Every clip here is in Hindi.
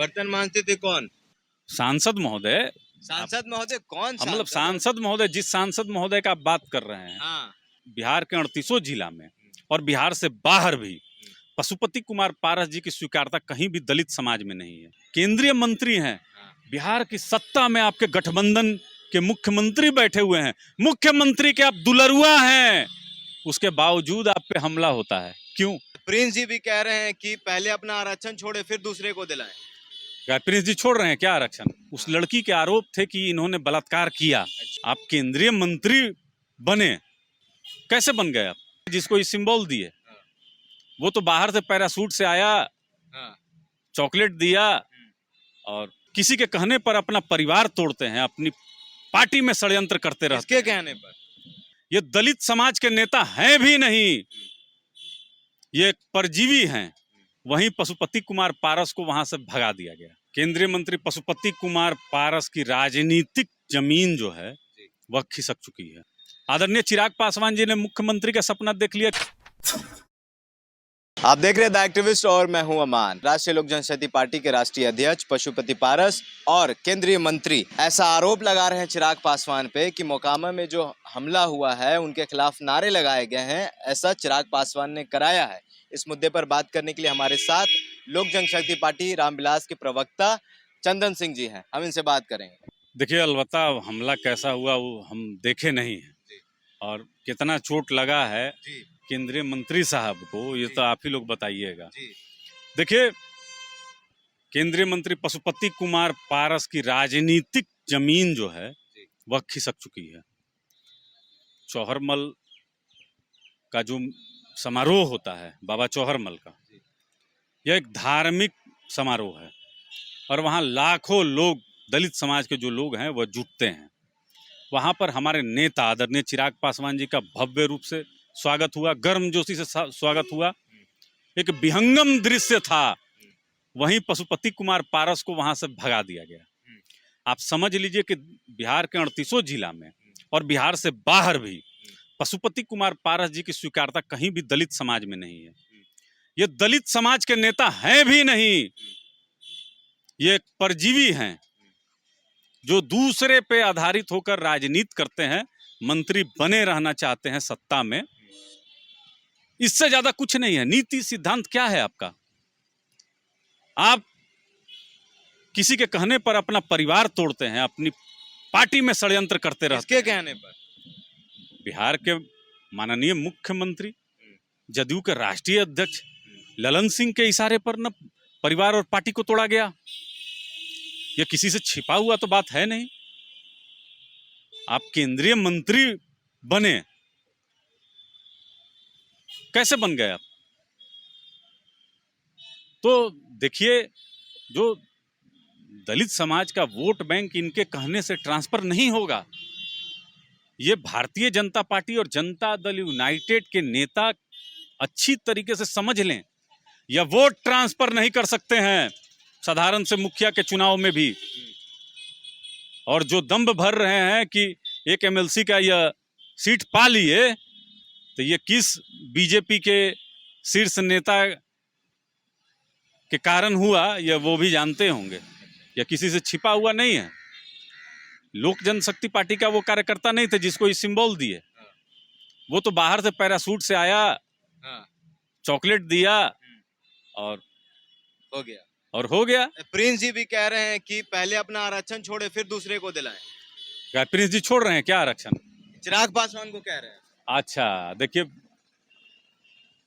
बर्तन मांजते थे कौन? सांसद महोदय। सांसद महोदय कौन? मतलब सांसद महोदय, जिस सांसद महोदय का आप बात कर रहे हैं, हाँ। बिहार के 38 जिला में और बिहार से बाहर भी पशुपति कुमार पारस जी की स्वीकारता कहीं भी दलित समाज में नहीं है। केंद्रीय मंत्री हैं, बिहार की सत्ता में आपके गठबंधन के मुख्यमंत्री बैठे हुए हैं, मुख्यमंत्री के आप दुलरुआ हैं, उसके बावजूद आप पे हमला होता है। क्यों? प्रिंस जी भी कह रहे हैं कि पहले अपना आरक्षण छोड़े फिर दूसरे को दिलाएं। क्या प्रिंस जी छोड़ रहे हैं क्या आरक्षण? उस लड़की के आरोप थे कि इन्होंने बलात्कार किया। आप केंद्रीय मंत्री बने, कैसे बन गए आप? जिसको ये सिंबल दिए, वो तो बाहर से पैरासूट से आया, चॉकलेट दिया, और किसी के कहने पर अपना परिवार तोड़ते हैं, अपनी पार्टी में षड्यंत्र करते रहते हैं। किसके कहने पर? ये दलित समाज के नेता हैं भी नहीं, ये परजीवी हैं। वहीं पशुपति कुमार पारस को वहां से भगा दिया गया। केंद्रीय मंत्री पशुपति कुमार पारस की राजनीतिक जमीन जो है वह खिसक चुकी है। आदरणीय चिराग पासवान जी ने मुख्यमंत्री का सपना देख लिया। आप देख रहे हैं द एक्टिविस्ट और मैं हूं अमान। राष्ट्रीय लोक जनशक्ति पार्टी के राष्ट्रीय अध्यक्ष पशुपति पारस और केंद्रीय मंत्री ऐसा आरोप लगा रहे हैं चिराग पासवान पे कि मोकामा में जो हमला हुआ है उनके खिलाफ नारे लगाए गए हैं, ऐसा चिराग पासवान ने कराया है। इस मुद्दे पर बात करने के लिए हमारे साथ लोक जनशक्ति पार्टी रामविलास के प्रवक्ता चंदन सिंह जी हैं, हम इनसे बात करेंगे। देखिए, अलबत्ता हमला कैसा हुआ वो हम देखे नहीं है, और कितना चोट लगा है केंद्रीय मंत्री साहब को, ये तो आप ही लोग बताइएगा। देखिए, केंद्रीय मंत्री पशुपति कुमार पारस की राजनीतिक जमीन जो है वह खिसक चुकी है। चौहरमल का जो समारोह होता है बाबा चौहरमल का, यह एक धार्मिक समारोह है और वहाँ लाखों लोग, दलित समाज के जो लोग हैं वह जुटते हैं। वहाँ पर हमारे नेता आदरणीय चिराग पासवान जी का भव्य रूप से स्वागत हुआ, गर्मजोशी से स्वागत हुआ, एक विहंगम दृश्य था। वहीं पशुपति कुमार पारस को वहां से भगा दिया गया। आप समझ लीजिए कि बिहार के 38 जिला में और बिहार से बाहर भी पशुपति कुमार पारस जी की स्वीकारता कहीं भी दलित समाज में नहीं है। ये दलित समाज के नेता हैं भी नहीं, ये परजीवी हैं जो दूसरे पे आधारित होकर राजनीति करते हैं, मंत्री बने रहना चाहते हैं सत्ता में। इससे ज्यादा कुछ नहीं है। नीति सिद्धांत क्या है आपका? आप किसी के कहने पर अपना परिवार तोड़ते हैं, अपनी पार्टी में षड्यंत्र करते रहते हैं। किसके कहने पर? बिहार के माननीय मुख्यमंत्री, जदयू के राष्ट्रीय अध्यक्ष ललन सिंह के इशारे पर न परिवार और पार्टी को तोड़ा गया। यह किसी से छिपा हुआ तो बात है नहीं। आप केंद्रीय मंत्री बने, कैसे बन गए आप? तो देखिए, जो दलित समाज का वोट बैंक इनके कहने से ट्रांसफर नहीं होगा। ये भारतीय जनता पार्टी और जनता दल यूनाइटेड के नेता अच्छी तरीके से समझ लें, यह वोट ट्रांसफर नहीं कर सकते हैं साधारण से मुखिया के चुनाव में भी। और जो दंभ भर रहे हैं कि एक एमएलसी का यह सीट पा लिए, तो ये किस बीजेपी के शीर्ष नेता के कारण हुआ यह वो भी जानते होंगे। यह किसी से छिपा हुआ नहीं है। लोक जनशक्ति पार्टी का वो कार्यकर्ता नहीं थे जिसको ये सिंबल दिए। वो तो बाहर से पैरासूट से आया, चॉकलेट दिया, और हो गया। प्रिंस जी भी कह रहे हैं कि पहले अपना आरक्षण छोड़े फिर दूसरे को दिलाएं। क्या प्रिंस जी छोड़ रहे हैं क्या आरक्षण? चिराग पासवान को कह रहे हैं। अच्छा, देखिए,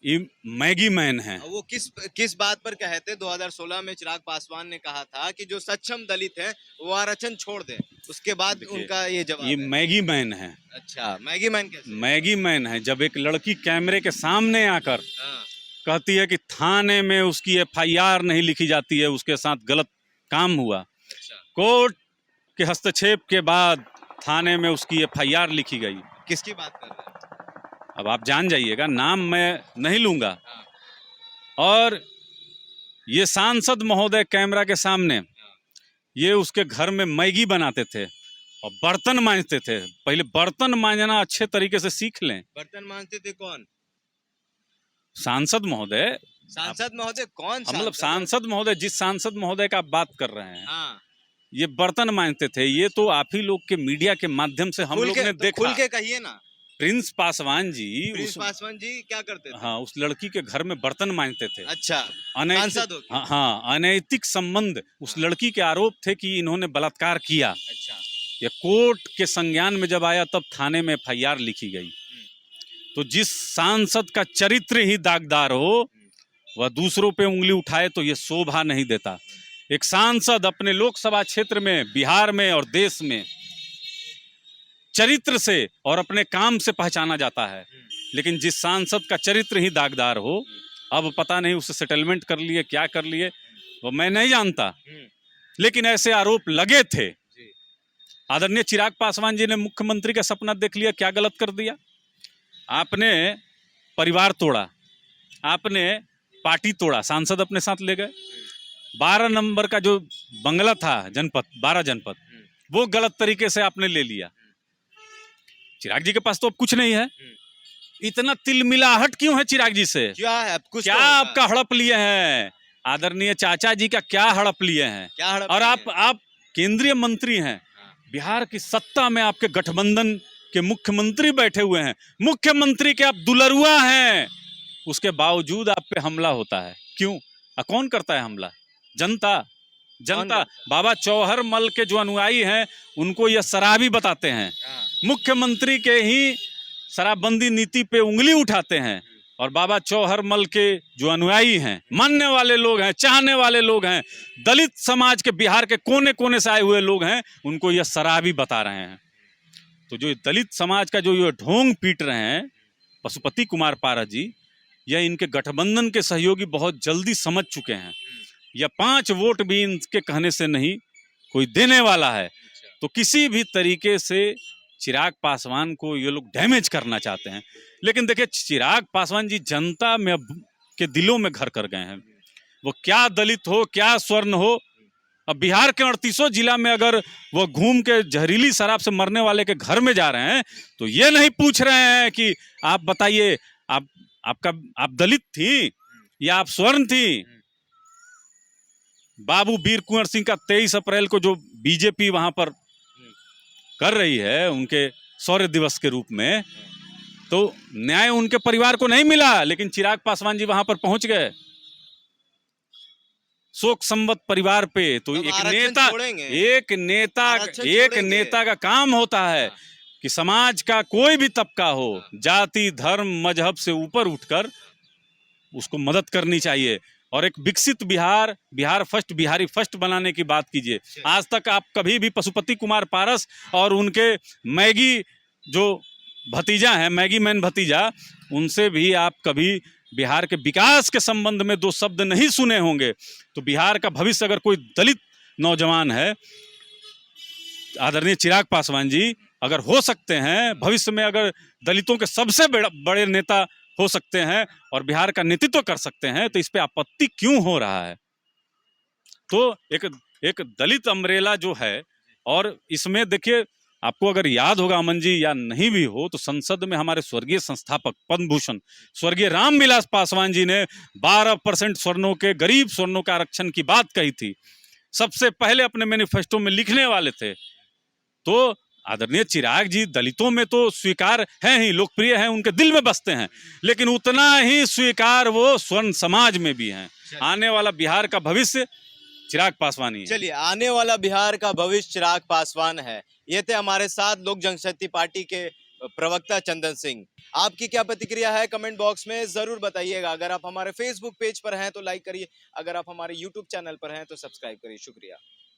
ये मैगी मैन है। वो किस बात पर कहे थे? 2016 में चिराग पासवान ने कहा था कि जो सक्षम दलित हैं वो आरक्षण छोड़ दें। उसके बाद उनका ये जवाब, ये मैगी मैन है। अच्छा, मैगी मैन कैसे? मैगी मैन है जब एक लड़की कैमरे के सामने आकर कहती है कि थाने में उसकी एफआईआर नहीं लिखी जाती है, उसके साथ गलत काम हुआ। अच्छा। कोर्ट के हस्तक्षेप के बाद थाने में उसकी एफआईआर लिखी गई। किसकी बात कर रहे हैं? अब आप जान जाइएगा, नाम मैं नहीं लूंगा। और ये सांसद महोदय कैमरा के सामने ये उसके घर में मैगी बनाते थे और बर्तन मांजते थे। पहले बर्तन मांजना अच्छे तरीके से सीख लें। बर्तन मांजते थे कौन? सांसद महोदय। सांसद महोदय कौन मतलब सांसद? सांसद महोदय, जिस सांसद महोदय का आप बात कर रहे हैं, हाँ, ये बर्तन मांजते थे, ये तो आप ही लोग के मीडिया के माध्यम से हम लोग ने तो देखा। खुल के कहिए ना। प्रिंस पासवान जी प्रिंस पासवान जी क्या करते थे? हाँ, उस लड़की के घर में बर्तन मांजते थे। अच्छा, अनैतिक, सांसद हो के? हाँ, अनैतिक संबंध, उस लड़की के आरोप थे कि इन्होंने बलात्कार किया। अच्छा, ये कोर्ट के संज्ञान में जब आया तब थाने में FIR लिखी गई। तो जिस सांसद का चरित्र ही दागदार हो, वह दूसरों पे उंगली उठाए तो ये शोभा नहीं देता। एक सांसद अपने लोकसभा क्षेत्र में, बिहार में और देश में चरित्र से और अपने काम से पहचाना जाता है, लेकिन जिस सांसद का चरित्र ही दागदार हो, अब पता नहीं उससे सेटलमेंट कर लिए, क्या कर लिए, वो मैं नहीं जानता, लेकिन ऐसे आरोप लगे थे। आदरणीय चिराग पासवान जी ने मुख्यमंत्री का सपना देख लिया, क्या गलत कर दिया? आपने परिवार तोड़ा, आपने पार्टी तोड़ा, सांसद अपने साथ ले गए। 12 नंबर का जो बंगला था जनपद, 12 जनपद, वो गलत तरीके से आपने ले लिया। चिराग जी के पास तो अब कुछ नहीं है। इतना तिलमिलाहट क्यों है चिराग जी से? क्या है? अब कुछ क्या तो होगा। आपका हड़प लिए हैं? आदरणीय चाचा जी का क्या हड़प लिए हैं? क्या हड़प और लिए आप केंद्रीय मंत्री हैं, बिहार की सत्ता में आपके गठबंधन के मुख्यमंत्री बैठे हुए हैं, मुख्यमंत्री के आप दुलरुआ हैं, उसके बावजूद आप पे हमला होता है। क्यों? कौन करता है हमला? जनता। बाबा चौहर मल के जो अनुयायी हैं उनको यह शराबी बताते हैं, मुख्यमंत्री के ही शराबबंदी नीति पे उंगली उठाते हैं, और बाबा चौहर मल के जो अनुयायी हैं, मानने वाले लोग हैं, चाहने वाले लोग हैं, दलित समाज के बिहार के कोने कोने से आए हुए लोग हैं, उनको यह शराबी बता रहे हैं। तो जो दलित समाज का जो ये ढोंग पीट रहे हैं पशुपति कुमार पारस जी, यह इनके गठबंधन के सहयोगी बहुत जल्दी समझ चुके हैं। यह 5 वोट भी इनके कहने से नहीं कोई देने वाला है। तो किसी भी तरीके से चिराग पासवान को ये लोग डैमेज करना चाहते हैं। लेकिन देखिए, चिराग पासवान जी जनता में के दिलों में घर कर गए हैं। वो क्या दलित हो, क्या स्वर्ण हो, अब बिहार के 38 जिला में अगर वो घूम के जहरीली शराब से मरने वाले के घर में जा रहे हैं तो ये नहीं पूछ रहे हैं कि आप बताइए आप दलित थी या आप स्वर्ण थी। बाबू वीर कुंवर सिंह का 23 अप्रैल को जो बीजेपी वहां पर कर रही है उनके शौर्य दिवस के रूप में, तो न्याय उनके परिवार को नहीं मिला, लेकिन चिराग पासवान जी वहां पर पहुंच गए शोक संवत परिवार पे। तो एक नेता का काम होता है कि समाज का कोई भी तबका हो, जाति धर्म मजहब से ऊपर उठकर उसको मदद करनी चाहिए। और एक विकसित बिहार फर्स्ट, बिहारी फर्स्ट बनाने की बात कीजिए। आज तक आप कभी भी पशुपति कुमार पारस और उनके मैगी जो भतीजा हैं, मैगी मैन भतीजा, उनसे भी आप कभी बिहार के विकास के संबंध में 2 शब्द नहीं सुने होंगे। तो बिहार का भविष्य अगर कोई दलित नौजवान है, आदरणीय चिराग पासवान जी अगर हो सकते हैं, भविष्य में अगर दलितों के सबसे बड़े नेता हो सकते हैं और बिहार का नेतृत्व कर सकते हैं, तो इस पे आपत्ति क्यों हो रहा है? तो एक दलित अम्ब्रेला जो है, और इसमें देखिए, आपको अगर याद होगा अमन जी, या नहीं भी हो, तो संसद में हमारे स्वर्गीय संस्थापक पद्म भूषण स्वर्गीय रामविलास पासवान जी ने 12% स्वर्णों के, गरीब स्वर्णों के आरक्षण की बात कही थी। सबसे पहले अपने मैनिफेस्टो में लिखने वाले थे। तो आदरणीय चिराग जी दलितों में तो स्वीकार हैं ही, लोकप्रिय हैं, उनके दिल में बसते हैं, लेकिन उतना ही स्वीकार वो स्वर्ण समाज में भी हैं। आने वाला बिहार का भविष्य चिराग पासवान ही है। चलिए, आने वाला बिहार का भविष्य चिराग पासवान है। ये थे हमारे साथ लोक जनशक्ति पार्टी के प्रवक्ता चंदन सिंह। आपकी क्या प्रतिक्रिया है कमेंट बॉक्स में जरूर बताइएगा। अगर आप हमारे फेसबुक पेज पर हैं तो लाइक करिए, अगर आप हमारे यूट्यूब चैनल पर हैं तो सब्सक्राइब करिए। शुक्रिया।